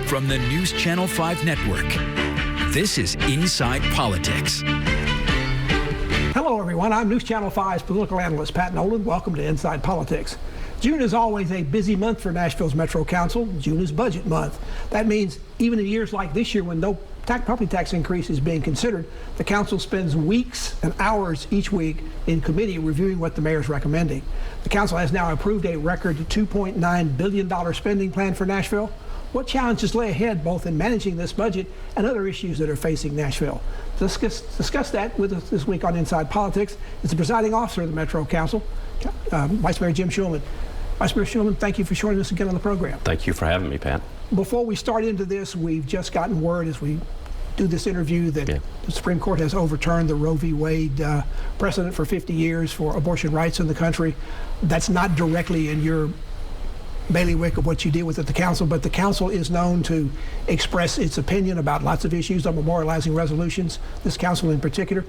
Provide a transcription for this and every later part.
from the News Channel 5 network. This is Inside Politics. Hello, everyone. I'm News Channel 5's political analyst, Pat Nolan. Welcome to Inside Politics. June is always a busy month for Nashville's Metro Council. June is budget month. That means even in years like this year when no property tax increase is being considered, the council spends weeks and hours each week in committee reviewing what the mayor is recommending. The council has now approved a record $2.9 billion spending plan for Nashville. What challenges lay ahead both in managing this budget and other issues that are facing Nashville? To discuss that with us this week on Inside Politics is the presiding officer of the Metro Council, Vice Mayor Jim Shulman. Vice Mayor Shulman, thank you for joining us again on the program. Thank you for having me, Pat. Before we start into this, we've just gotten word as we do this interview that the Supreme Court has overturned the Roe v. Wade precedent for 50 years for abortion rights in the country. That's not directly in your bailiwick of what you deal with at the council, but the council is known to express its opinion about lots of issues on memorializing resolutions, this council in particular.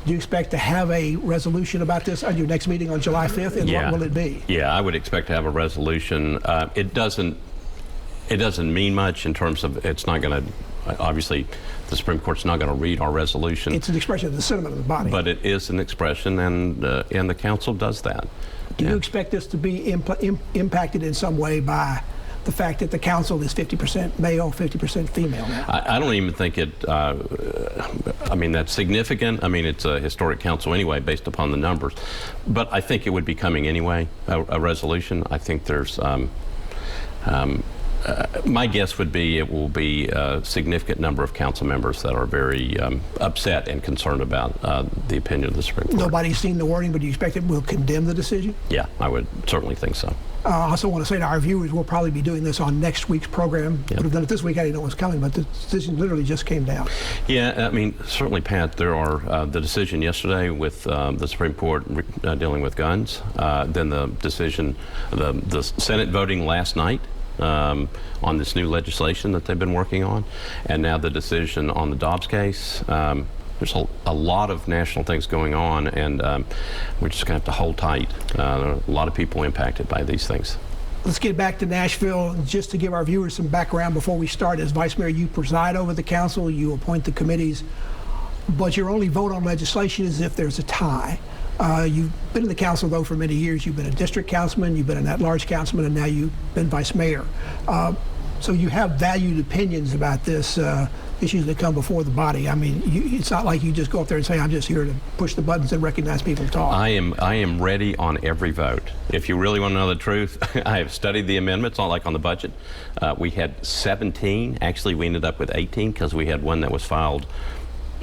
Do you expect to have a resolution about this on your next meeting on July 5th, and what will it be? Yeah, I would expect to have a resolution. It doesn't mean much in terms of it's not going to, obviously, the Supreme Court's not going to read our resolution. It's an expression of the sentiment of the body. But it is an expression, and the council does that. Do you expect this to be impacted in some way by the fact that the council is 50% male, 50% female now? I don't even think it, I mean, that's significant. I mean, it's a historic council anyway, based upon the numbers. But I think it would be coming anyway, a resolution. I think there's, my guess would be it will be a significant number of council members that are very upset and concerned about the opinion of the Supreme Court. Nobody's seen the wording, but do you expect it will condemn the decision? Yeah, I would certainly think so. I also want to say to our viewers, we'll probably be doing this on next week's program. Would have done it this week. I didn't know it was coming, but the decision literally just came down. Yeah, I mean, certainly, Pat, there are the decision yesterday with the Supreme Court dealing with guns, then the decision, the Senate voting last night on this new legislation that they've been working on, and now the decision on the Dobbs case. There's a lot of national things going on, and we're just going to have to hold tight. There are a lot of people impacted by these things. Let's get back to Nashville. Just to give our viewers some background before we start, as Vice Mayor, you preside over the council, you appoint the committees, but your only vote on legislation is if there's a tie. You've been in the council, though, for many years. You've been a district councilman, you've been an at-large councilman, and now you've been vice mayor. So you have valued opinions about this, issues that come before the body. I mean, it's not like you just go up there and say, I'm just here to push the buttons and recognize people talk. I am ready on every vote. If you really want to know the truth, I have studied the amendments, not like on the budget. We had 17. Actually, we ended up with 18 because we had one that was filed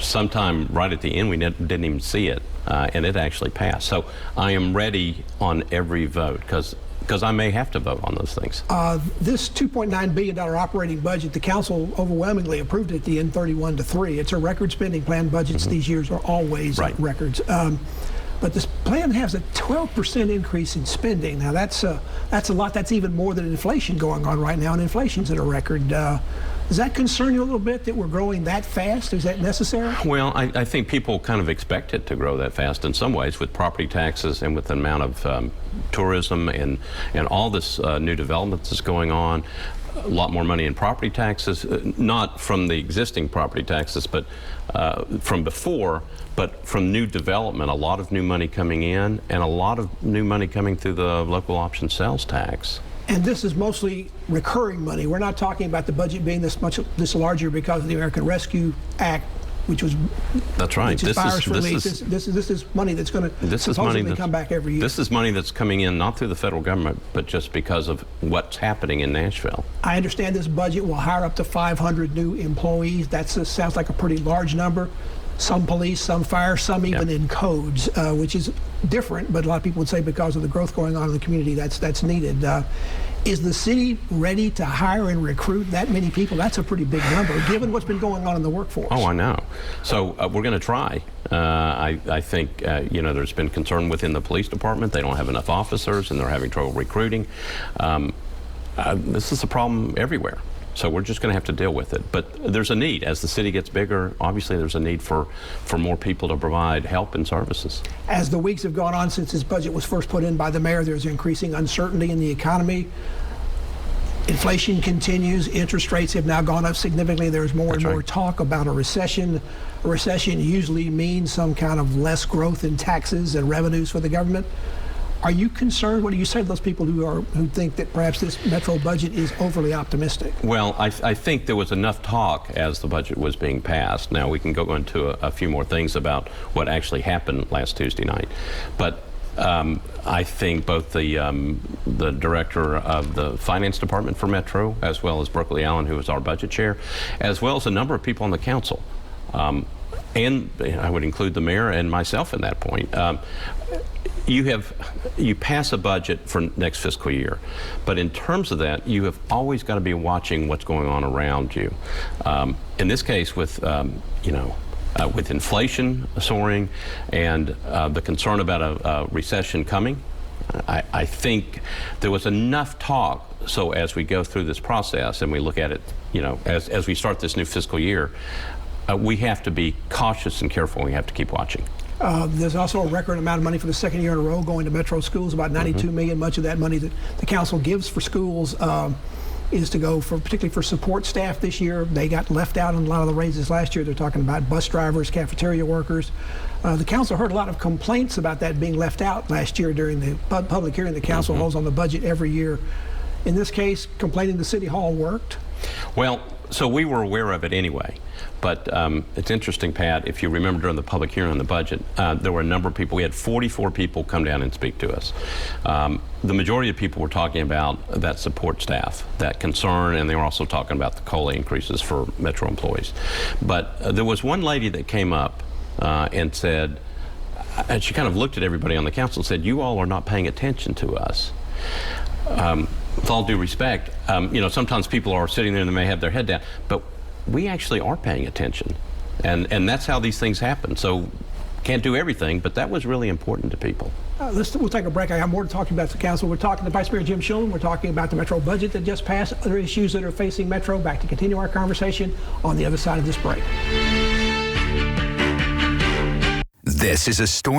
sometime right at the end. We didn't even see it, and it actually passed. So I am ready on every vote because I may have to vote on those things. This $2.9 billion operating budget, the council overwhelmingly approved it at the end 31-3. It's a record spending plan. Budgets these years are always records. But this plan has a 12% increase in spending. Now that's a lot. That's even more than inflation going on right now, and inflation's at a record. Does that concern you a little bit that we're growing that fast? Is that necessary? Well, I think people kind of expect it to grow that fast in some ways with property taxes and with the amount of tourism and all this new development that's going on. A lot more money in property taxes, not from the existing property taxes, but from before, but from new development, a lot of new money coming in and a lot of new money coming through the local option sales tax. And this is mostly recurring money. We're not talking about the budget being this larger because of the American Rescue Act, which was virus relief. This is money that's going to supposedly come back every year. This is money that's coming in not through the federal government, but just because of what's happening in Nashville. I understand this budget will hire up to 500 new employees. That sounds like a pretty large number. Some police, some fire, some even in codes, which is different, but a lot of people would say because of the growth going on in the community, that's needed. Is the city ready to hire and recruit that many people? That's a pretty big number, given what's been going on in the workforce. Oh, I know. So we're going to try. I think, there's been concern within the police department. They don't have enough officers, and they're having trouble recruiting. This is a problem everywhere. So we're just going to have to deal with it. But there's a need. As the city gets bigger, obviously there's a need for more people to provide help and services. As the weeks have gone on since this budget was first put in by the mayor, there's increasing uncertainty in the economy. Inflation continues. Interest rates have now gone up significantly. There's more and more talk about a recession. A recession usually means some kind of less growth in taxes and revenues for the government. Are you concerned? What do you say to those people who think that perhaps this Metro budget is overly optimistic? Well, I think there was enough talk as the budget was being passed. Now, we can go into a few more things about what actually happened last Tuesday night. But I think both the director of the finance department for Metro, as well as Berkeley Allen, who is our budget chair, as well as a number of people on the council, and I would include the mayor and myself in that point. You pass a budget for next fiscal year, but in terms of that, you have always got to be watching what's going on around you. In this case, with with inflation soaring and the concern about a recession coming, I think there was enough talk. So as we go through this process and we look at it, as we start this new fiscal year, we have to be cautious and careful. We have to keep watching. There's also a record amount of money for the second year in a row going to Metro schools, about $92 million. Much of that money that the council gives for schools is to go particularly for support staff this year. They got left out in a lot of the raises last year. They're talking about bus drivers, cafeteria workers. The council heard a lot of complaints about that being left out last year during the public hearing the council holds on the budget every year. In this case, complaining to City Hall worked. Well, so we were aware of it anyway. But it's interesting, Pat, if you remember during the public hearing on the budget, there were a number of people. We had 44 people come down and speak to us. The majority of people were talking about that support staff, that concern, and they were also talking about the COLA increases for Metro employees. But there was one lady that came up and said, and she kind of looked at everybody on the council and said, "You all are not paying attention to us." With all due respect, sometimes people are sitting there and they may have their head down, but we actually are paying attention, and that's how these things happen. So can't do everything, but that was really important to people. We'll take a break. I have more to talk about the council. We're talking to Vice Mayor Jim Shulman. We're talking about the Metro budget that just passed, other issues that are facing Metro. Back to continue our conversation on the other side of this break. This is a story.